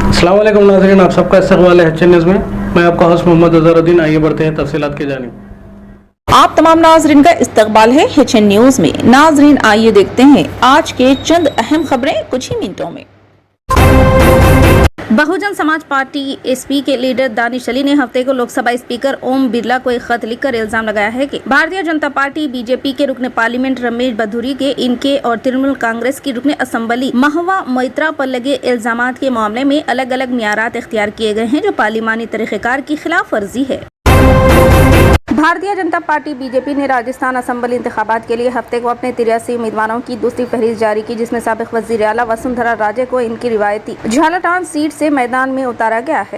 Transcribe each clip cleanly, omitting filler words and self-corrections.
अस्सलाम वालेकुम नाज़रीन, आप सबका इस्तकबाल है एचएन न्यूज़ में। मैं आपका होस्ट मोहम्मद अज़हरुद्दीन। आइए बढ़ते हैं तफसीलात की जानिब। आप तमाम नाजरीन का इस्तकबाल है एचएन न्यूज़ में। नाजरीन आइए देखते हैं आज के चंद अहम खबरें कुछ ही मिनटों में। बहुजन समाज पार्टी एसपी के लीडर दानिश अली ने हफ्ते को लोकसभा स्पीकर ओम बिरला को एक खत लिखकर इल्जाम लगाया है कि भारतीय जनता पार्टी बीजेपी के रुकन पार्लियामेंट रमेश बधूरी के इनके और तृणमूल कांग्रेस की रुकन असम्बली महवा मोइत्रा पर लगे इल्जामात के मामले में अलग अलग मियारात इख्तियार किए गए हैं जो पार्लिमानी तरीक़ेकार की खिलाफ वर्जी है। भारतीय जनता पार्टी बीजेपी ने राजस्थान असेंबली इंतखाबात के लिए हफ्ते को अपने 83 उम्मीदवारों की दूसरी फहरिस्त जारी की, जिसमें साबिक वज़ीर आला वसुंधरा राजे को इनकी रिवायती झालाटान सीट से मैदान में उतारा गया है।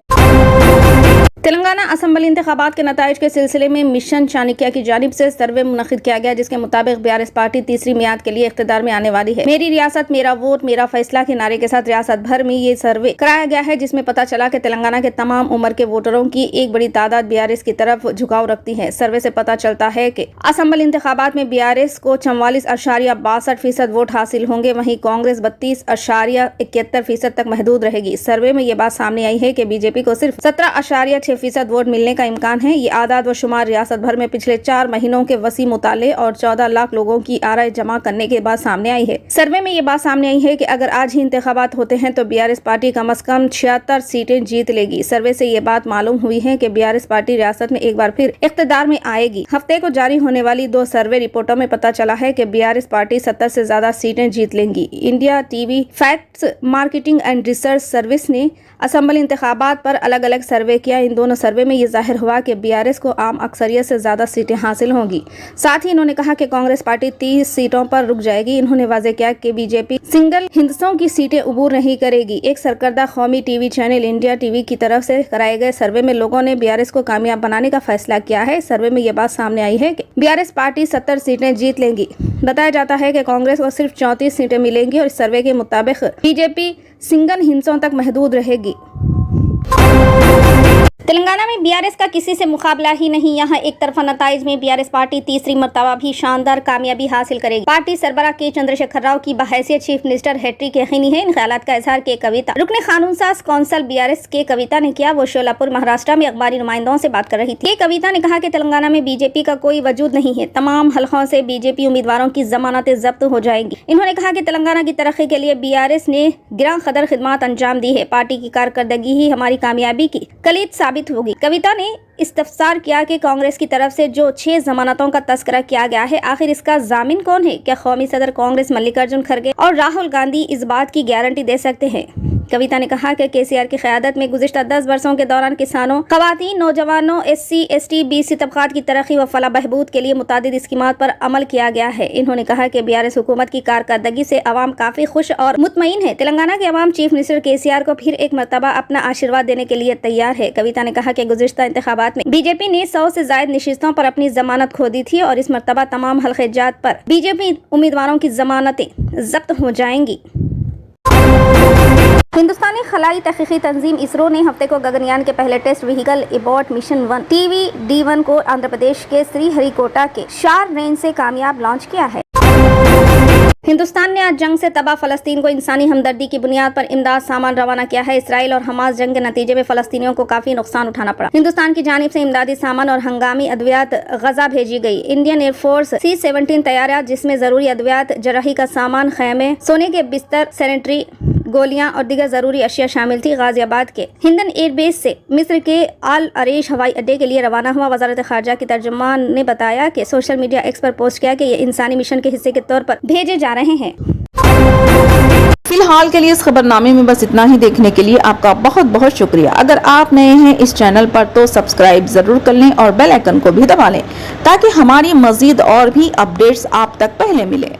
तेलंगाना असेंबली इंतखाबात के नताइज के सिलसिले में मिशन चाणक्य की जानिब से सर्वे मुनक़िद किया गया, जिसके मुताबिक बीआरएस पार्टी तीसरी मियाद के लिए इख्तिदार में आने वाली है। मेरी रियासत मेरा वोट मेरा फैसला के नारे के साथ रियासत भर में ये सर्वे कराया गया है, जिसमें पता चला कि तेलंगाना के तमाम उम्र के वोटरों की एक बड़ी तादाद बीआरएस की तरफ झुकाव रखती है। सर्वे से पता चलता है कि असेंबली इंतखाबात में बीआरएस को 44.62% वोट हासिल होंगे, वहीं कांग्रेस 32.71% तक महदूद रहेगी। सर्वे में ये बात सामने आई है कि बीजेपी को सिर्फ 17.6% वोट मिलने का इम्कान है। ये आदाद व शुमार रियासत भर में पिछले 4 महीनों के वसी मुताले और 14 लाख लोगों की आराय जमा करने के बाद सामने आई है। सर्वे में ये बात सामने आई है कि अगर आज ही इंतखाबात होते हैं तो बीआरएस पार्टी कम से कम 76 सीटें जीत लेगी। सर्वे से ये बात मालूम हुई है कि बीआरएस पार्टी रियासत में एक बार फिर इख्तिदार में आएगी। हफ्ते को जारी होने वाली 2 सर्वे रिपोर्टों में पता चला है कि बीआरएस पार्टी 70 से ज्यादा सीटें जीत लेंगी। India TV facts marketing and research service ने असेंबली इंतखाबात पर अलग अलग सर्वे किया। इन दोनों सर्वे में ये जाहिर हुआ कि बीआरएस को आम अक्सरियत से ज्यादा सीटें हासिल होंगी। साथ ही इन्होंने कहा कि कांग्रेस पार्टी 30 सीटों पर रुक जाएगी। इन्होंने वाज़ेह किया कि बीजेपी सिंगल हिंदसों की सीटें उबूर नहीं करेगी। एक सरकर्दा कौमी टीवी चैनल इंडिया टीवी की तरफ से कराए गए सर्वे में लोगों ने बीआरएस को कामयाब बनाने का फैसला किया है। सर्वे में ये बात सामने आई है कि बीआरएस पार्टी 70 सीटें जीत लेंगी। बताया जाता है कि कांग्रेस को सिर्फ 34 सीटें मिलेंगी और इस सर्वे के मुताबिक बीजेपी सिंगल हिंदसों तक महदूद रहेगी। तेलंगाना में बीआरएस का किसी से मुकाबला ही नहीं। यहाँ एक तरफा नताइज में बीआरएस पार्टी तीसरी मर्तबा भी शानदार कामयाबी हासिल करेगी। पार्टी सरबराह के चंद्रशेखर राव की बहैसियत चीफ मिनिस्टर हैट्रिक यकीनी है। इन ख्यालात का इजहार के कविता रुकने कानून साज कौंसल बीआरएस के कविता ने किया। वो शोलापुर महाराष्ट्र में अखबारी नुमाइंदों से बात कर रही थी। ये कविता ने कहा कि तेलंगाना में बीजेपी का कोई वजूद नहीं है। तमाम हलकों से बीजेपी उम्मीदवारों की जमानतें जब्त हो जाएंगी। इन्होंने कहा कि तेलंगाना की तरक्की के लिए बीआरएस ने गिरां कदर खिदमत अंजाम दी है। पार्टी की कारकर्दगी ही हमारी कामयाबी की कलीद साबित होगी। कविता ने इस्तफसार किया कि कांग्रेस की तरफ से जो 6 जमानतों का तस्करा किया गया है, आखिर इसका जामिन कौन है? क्या कौमी सदर कांग्रेस मल्लिकार्जुन खड़गे और राहुल गांधी इस बात की गारंटी दे सकते हैं? कविता ने कहा कि केसीआर की क़यादत में गुज़िश्ता 10 वर्षों के दौरान किसानों, ख़वातीन, नौजवानों, SC, ST, BC तबक़ात की तरक्की व फलाह बहबूद के लिए मुतादिद स्कीमात पर अमल किया गया है। इन्होंने कहा कि बीआरएस हुकूमत की कारकर्दगी से अवाम काफ़ी खुश और मुतमईन है। तेलंगाना के अवाम चीफ मिनिस्टर केसीआर को फिर एक मरतबा अपना आशीर्वाद देने के लिए तैयार है। कविता ने कहा कि गुज़िश्ता इंतखाबात में बीजेपी ने 100 से ज़ायद नशिस्तों पर अपनी जमानत खो दी थी और इस मरतबा तमाम हल्के जात पर बीजेपी उम्मीदवारों की जमानतें जब्त हो जाएंगी। हिंदुस्तानी खलाई तहकीकी तंजीम इसरो ने हफ्ते को गगनयान के पहले test vehicle Abbott mission 1 TVD-1 को आंध्र प्रदेश के श्रीहरिकोटा के शार रेंज से कामयाब लॉन्च किया है। हिंदुस्तान ने आज जंग से तबाह फलस्तीन को इंसानी हमदर्दी की बुनियाद पर इमदाद सामान रवाना किया है। इसराइल और हमास जंग के नतीजे में फलस्तीनियों को काफी नुकसान उठाना पड़ा। हिंदुस्तान की जानिब से इमदादी सामान और हंगामी अद्वियात गजा भेजी गई। इंडियन एयरफोर्स C-17 तैयारियात जिसमें जरूरी अद्वियात, जराही का सामान, खैमे, सोने के बिस्तर, सैनिटरी गोलियां और दीगर जरूरी अशिया शामिल थी। गाजियाबाद के हिंदन एयरबेस से मिस्र के आल अरेश हवाई अड्डे के लिए रवाना हुआ। वजारत खारजा की तर्जुमान ने बताया कि सोशल मीडिया एक्स पर पोस्ट किया कि ये इंसानी मिशन के हिस्से के तौर पर भेजे जा रहे हैं। फिलहाल के लिए इस खबरनामे में बस इतना ही। देखने के लिए आपका बहुत बहुत शुक्रिया। अगर आप नए हैं इस चैनल पर तो सब्सक्राइब जरूर कर लें और बेल आइकन को भी दबा लें ताकि हमारी मजीद और भी अपडेट्स आप तक पहले मिले।